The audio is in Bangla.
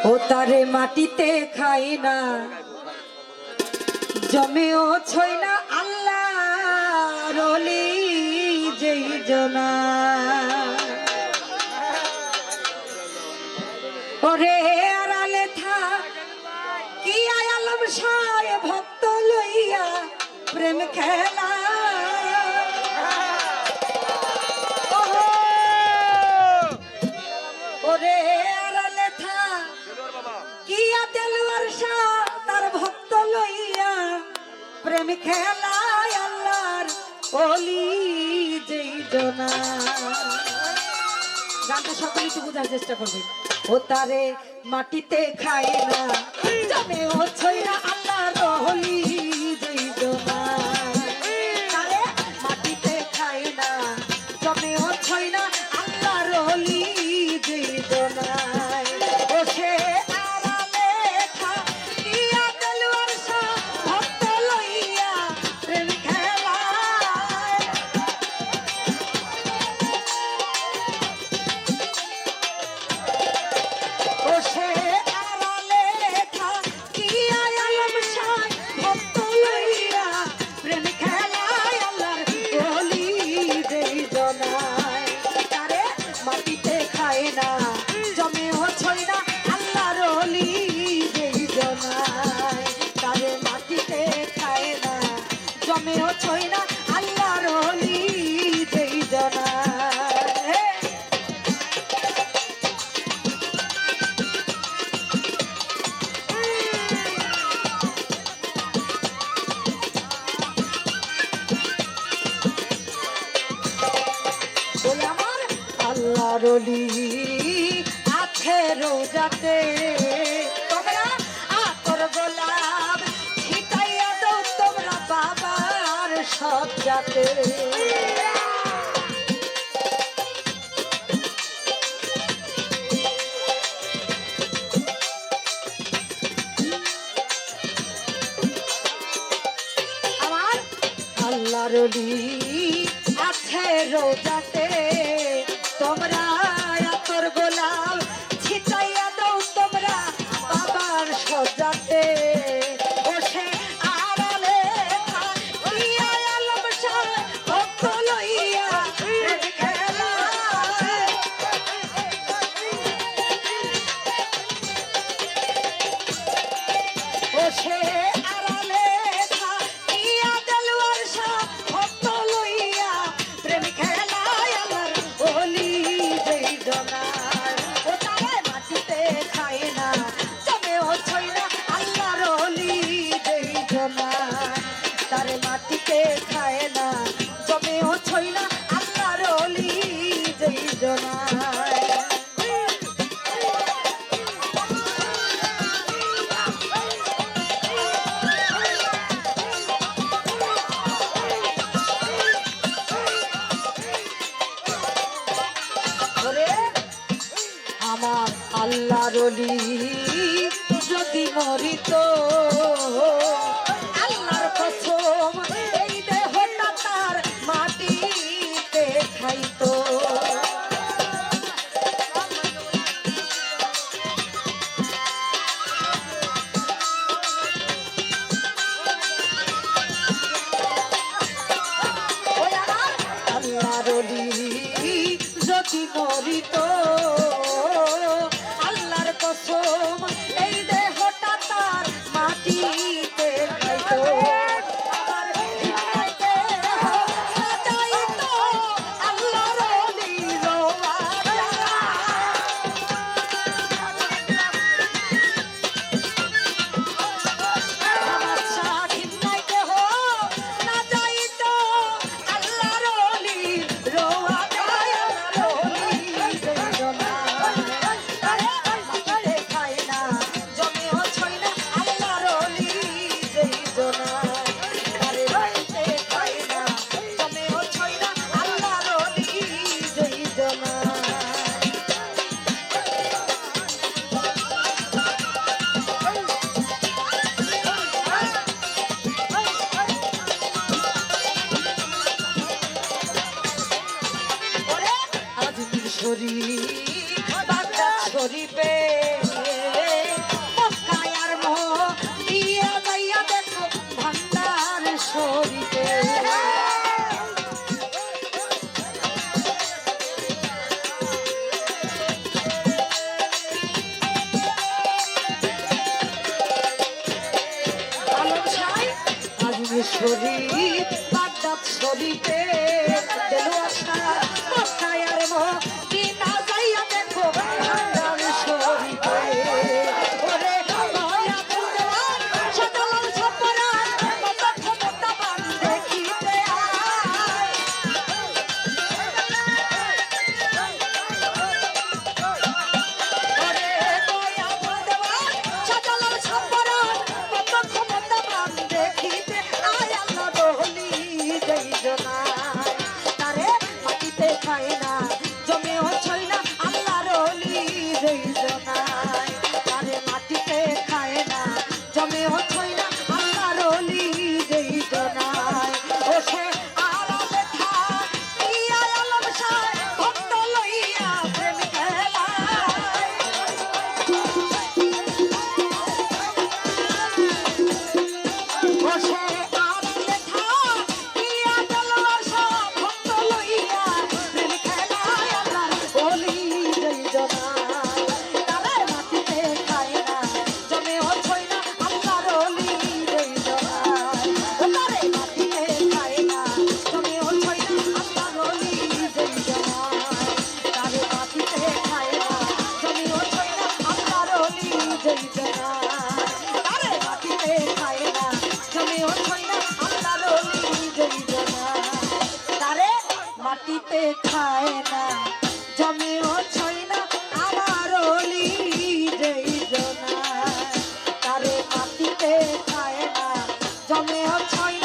ও তারে মাটিতে খাই না জমেও ছয় না আল্লাহ রলি যেই জনা ওরে আড়ালে থাক কি আলম সায় ভক্ত লইয়া প্রেম খেলা ওরে আড়ালে থাক কি দেলওয়ার শাহ তার ভক্ত লইয়া প্রেম খেলায় আল্লাহর ওলি যেই জনা গানটা সকলে একটু বোঝার চেষ্টা করবেন ও তারে মাটিতে খায় না জমে ও ছইরা আল্লাহর ওলি যেই জনা তারে মাটিতে খায় না জমে ও ছইরা আল্লাহর ওলি যেই জনা ও সে জমেও ছই না আল্লাহর ওলি যেই জনা ওই আমার আল্লাহর ওলি আছে রোজাতে তোমরা আতর গোলাপ ছিটাইয়া দাও তোমরা বাবার সব যাতে আমার আল্লাহর ওলি আছে রোজাতে তোমরা আতর গোলাপ ছিটাইয়া দাও তোমরা বাবার সব যাতে তারে মাটিতে খায় না জমেও ছই না আল্লাহর ওলি যেই জনা আমার আল্লাহর ওলি যদি মরিত আল্লাহর কসম এই দেহটা তার মাটিতে খাইতো আল্লাহর ওলি যদি মরিত আল্লাহর কসম এই দেহটা তার মাটি শরীফ বাগদাদ শরীফে দেলোয়ার শাহ মক্কায়ার মদিনা যাইয়া দেখো ভান্ডার শরীফে ওরে দয়া দেওয়ান সাজালাল ছাপরান কত ক্ষমতাবান দেখিতে আয় ওরে দয়া দেওয়ান সাজালাল ছাপরান কত ক্ষমতাবান দেখিতে আয় আল্লাহ রহলি যেই জনায় তারে মাটিতে খায় না জমেও ছয় না আল্লাহ রহলি যেই জনায় তারে মাটিতে খায় না জমেও ছয় না আল্লাহ রহলি যেই জনায় ও সে আরামে থাকিয়া আলম শাহ ভক্ত লইয়া প্রেম খেলায় বসে আরামে থাকিয়া দেলোয়ার শাহ ভক্ত লইয়া প্রেম খেলায় আল্লাহর ওলি যেই জনায় তারে মাটিতে খায় না জমেও ছয় না আল্লাহর ওলি যেই জনায় তারে মাটিতে খায় না জমেও ছয় না আল্লাহর ওলি যেই জনায় তারে মাটিতে খায় না জমেও ছয় না আল্লাহর ওলি যেই জনায় তারে মাটিতে খায় না জমেও ছয় না আল্লাহর ওলি যেই জনায় তারে মাটিতে খায় না জমেও ছয় না আমার ওলি যেই জনায় তারে মাটিতে খায় না জমেও ছয়